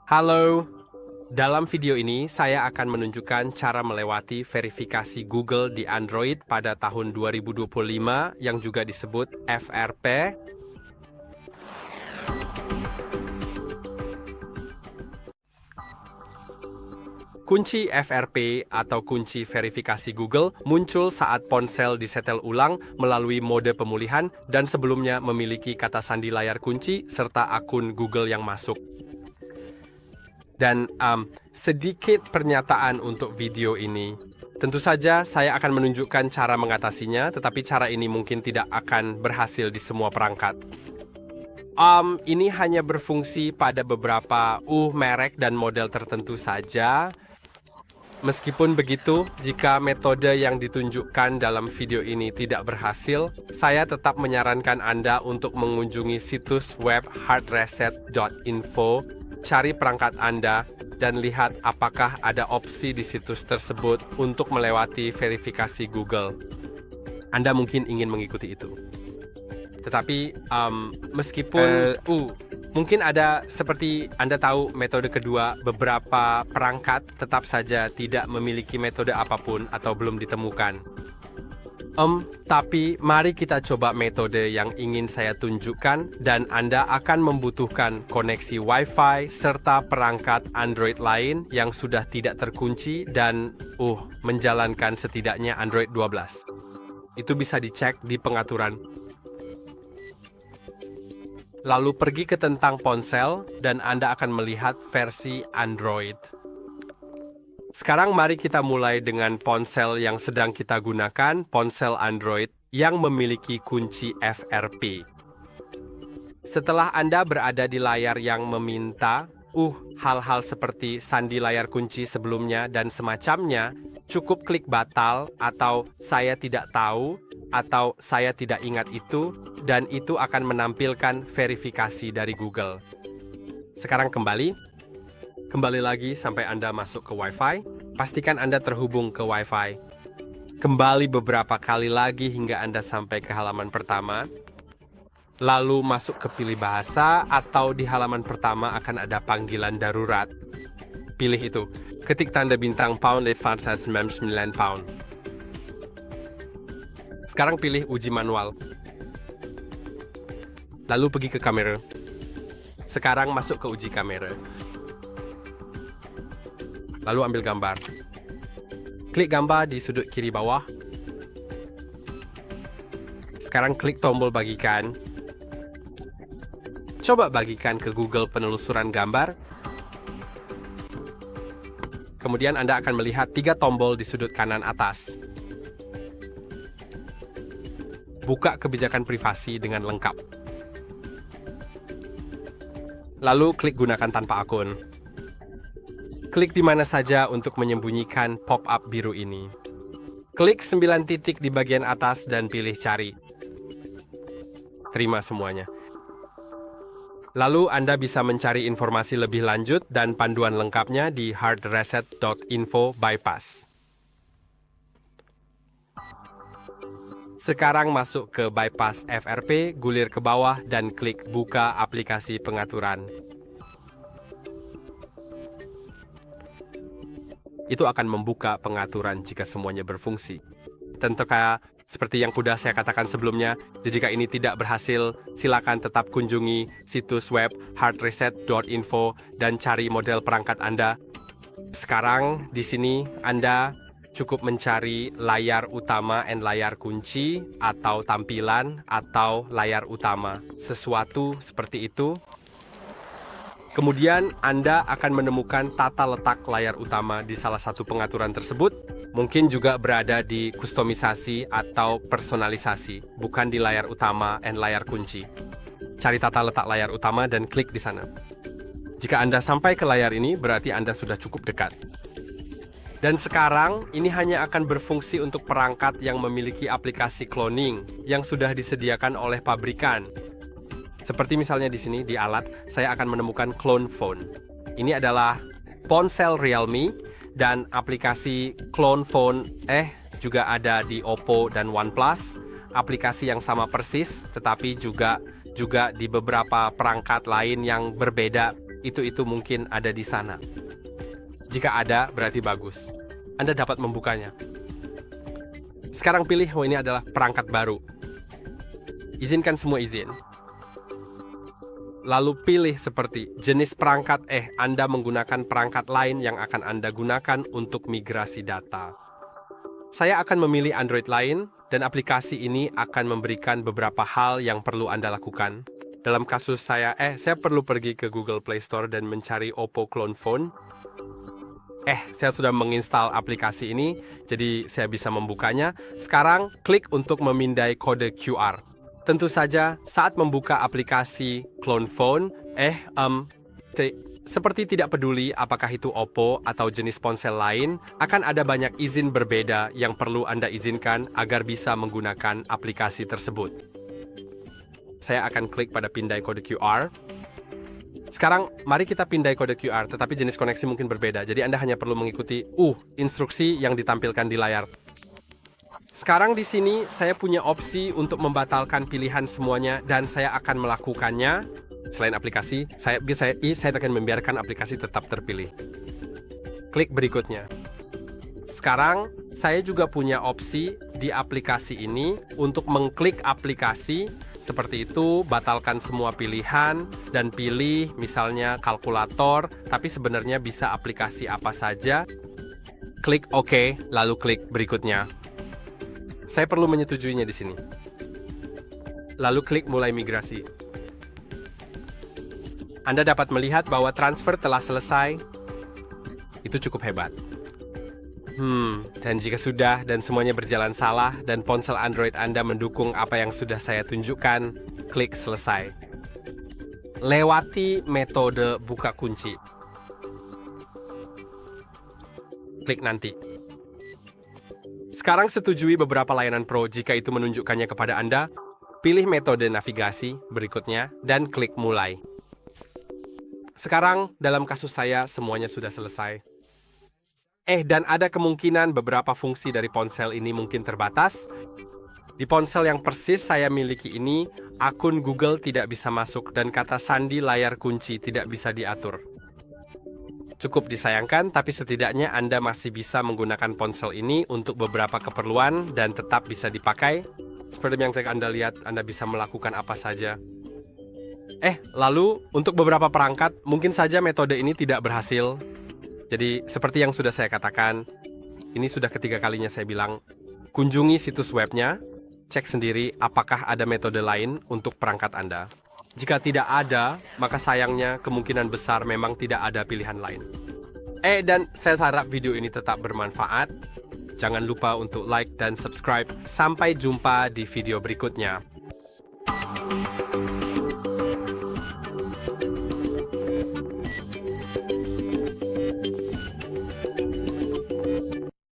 Halo, dalam video ini saya akan menunjukkan cara melewati verifikasi Google di Android pada tahun 2025 yang juga disebut FRP. Kunci FRP atau kunci verifikasi Google muncul saat ponsel disetel ulang melalui mode pemulihan dan sebelumnya memiliki kata sandi layar kunci serta akun Google yang masuk. Dan sedikit pernyataan untuk video ini. Tentu saja saya akan menunjukkan cara mengatasinya, tetapi cara ini mungkin tidak akan berhasil di semua perangkat. Ini hanya berfungsi pada beberapa merek dan model tertentu saja. Meskipun begitu, jika metode yang ditunjukkan dalam video ini tidak berhasil, saya tetap menyarankan Anda untuk mengunjungi situs web hardreset.info, cari perangkat Anda, dan lihat apakah ada opsi di situs tersebut untuk melewati verifikasi Google. Anda mungkin ingin mengikuti itu. Tetapi, meskipun mungkin ada, seperti Anda tahu, metode kedua, beberapa perangkat tetap saja tidak memiliki metode apapun atau belum ditemukan. Tapi mari kita coba metode yang ingin saya tunjukkan dan Anda akan membutuhkan koneksi Wi-Fi serta perangkat Android lain yang sudah tidak terkunci dan menjalankan setidaknya Android 12. Itu bisa dicek di pengaturan. Lalu pergi ke tentang ponsel dan Anda akan melihat versi Android. Sekarang mari kita mulai dengan ponsel yang sedang kita gunakan, ponsel Android yang memiliki kunci FRP. Setelah Anda berada di layar yang meminta, hal-hal seperti sandi layar kunci sebelumnya dan semacamnya, cukup klik batal atau saya tidak tahu atau saya tidak ingat itu, dan itu akan menampilkan verifikasi dari Google. Sekarang kembali lagi sampai Anda masuk ke Wi-Fi. Pastikan Anda terhubung ke Wi-Fi. Kembali beberapa kali lagi hingga Anda sampai ke halaman pertama. Lalu masuk ke pilih bahasa atau di halaman pertama akan ada panggilan darurat. Pilih itu. Ketik tanda bintang pound advance 99 pound. Sekarang pilih uji manual. Lalu pergi ke kamera. Sekarang masuk ke uji kamera. Lalu ambil gambar. Klik gambar di sudut kiri bawah. Sekarang klik tombol bagikan. Coba bagikan ke Google penelusuran gambar. Kemudian Anda akan melihat 3 tombol di sudut kanan atas. Buka kebijakan privasi dengan lengkap. Lalu klik gunakan tanpa akun. Klik di mana saja untuk menyembunyikan pop-up biru ini. Klik 9 titik di bagian atas dan pilih cari. Terima semuanya. Lalu Anda bisa mencari informasi lebih lanjut dan panduan lengkapnya di hardreset.info bypass. Sekarang masuk ke bypass FRP, gulir ke bawah dan klik buka aplikasi pengaturan. Itu akan membuka pengaturan jika semuanya berfungsi. Tentu seperti yang sudah saya katakan sebelumnya, jika ini tidak berhasil, silakan tetap kunjungi situs web hardreset.info dan cari model perangkat Anda. Sekarang di sini Anda cukup mencari layar utama dan layar kunci atau tampilan atau layar utama, sesuatu seperti itu. Kemudian Anda akan menemukan tata letak layar utama di salah satu pengaturan tersebut, mungkin juga berada di kustomisasi atau personalisasi, bukan di layar utama dan layar kunci. Cari tata letak layar utama dan klik di sana. Jika Anda sampai ke layar ini, berarti Anda sudah cukup dekat. Dan sekarang, ini hanya akan berfungsi untuk perangkat yang memiliki aplikasi cloning yang sudah disediakan oleh pabrikan. Seperti misalnya di sini, di alat, saya akan menemukan clone phone. Ini adalah ponsel Realme dan aplikasi clone phone juga ada di Oppo dan OnePlus. Aplikasi yang sama persis, tetapi juga di beberapa perangkat lain yang berbeda. itu mungkin ada di sana. Jika ada, berarti bagus. Anda dapat membukanya. Sekarang pilih, ini adalah perangkat baru. Izinkan semua izin. Lalu pilih seperti jenis perangkat, Anda menggunakan perangkat lain yang akan Anda gunakan untuk migrasi data. Saya akan memilih Android lain, dan aplikasi ini akan memberikan beberapa hal yang perlu Anda lakukan. Dalam kasus saya perlu pergi ke Google Play Store dan mencari Oppo Clone Phone. Saya sudah menginstal aplikasi ini, jadi saya bisa membukanya. Sekarang, klik untuk memindai kode QR. Tentu saja, saat membuka aplikasi Clone Phone, seperti tidak peduli apakah itu Oppo atau jenis ponsel lain, akan ada banyak izin berbeda yang perlu Anda izinkan agar bisa menggunakan aplikasi tersebut. Saya akan klik pada pindai kode QR. Sekarang, mari kita pindai kode QR, tetapi jenis koneksi mungkin berbeda, jadi Anda hanya perlu mengikuti instruksi yang ditampilkan di layar. Sekarang di sini saya punya opsi untuk membatalkan pilihan semuanya dan saya akan melakukannya. Selain aplikasi, saya akan membiarkan aplikasi tetap terpilih. Klik berikutnya. Sekarang saya juga punya opsi di aplikasi ini untuk mengklik aplikasi seperti itu, batalkan semua pilihan dan pilih misalnya kalkulator, tapi sebenarnya bisa aplikasi apa saja. Klik OK, lalu klik berikutnya. Saya perlu menyetujuinya di sini. Lalu klik mulai migrasi. Anda dapat melihat bahwa transfer telah selesai. Itu cukup hebat. Dan jika sudah dan semuanya berjalan salah dan ponsel Android Anda mendukung apa yang sudah saya tunjukkan, klik selesai. Lewati metode buka kunci. Klik nanti. Sekarang setujui beberapa layanan Pro jika itu menunjukkannya kepada Anda. Pilih metode navigasi berikutnya dan klik mulai. Sekarang dalam kasus saya semuanya sudah selesai. Dan ada kemungkinan beberapa fungsi dari ponsel ini mungkin terbatas. Di ponsel yang persis saya miliki ini, akun Google tidak bisa masuk dan kata sandi layar kunci tidak bisa diatur. Cukup disayangkan, tapi setidaknya Anda masih bisa menggunakan ponsel ini untuk beberapa keperluan dan tetap bisa dipakai. Seperti yang Anda lihat, Anda bisa melakukan apa saja. Lalu, untuk beberapa perangkat, mungkin saja metode ini tidak berhasil. Jadi, seperti yang sudah saya katakan, ini sudah ketiga kalinya saya bilang, kunjungi situs webnya, cek sendiri apakah ada metode lain untuk perangkat Anda. Jika tidak ada, maka sayangnya kemungkinan besar memang tidak ada pilihan lain. Dan saya harap video ini tetap bermanfaat. Jangan lupa untuk like dan subscribe. Sampai jumpa di video berikutnya.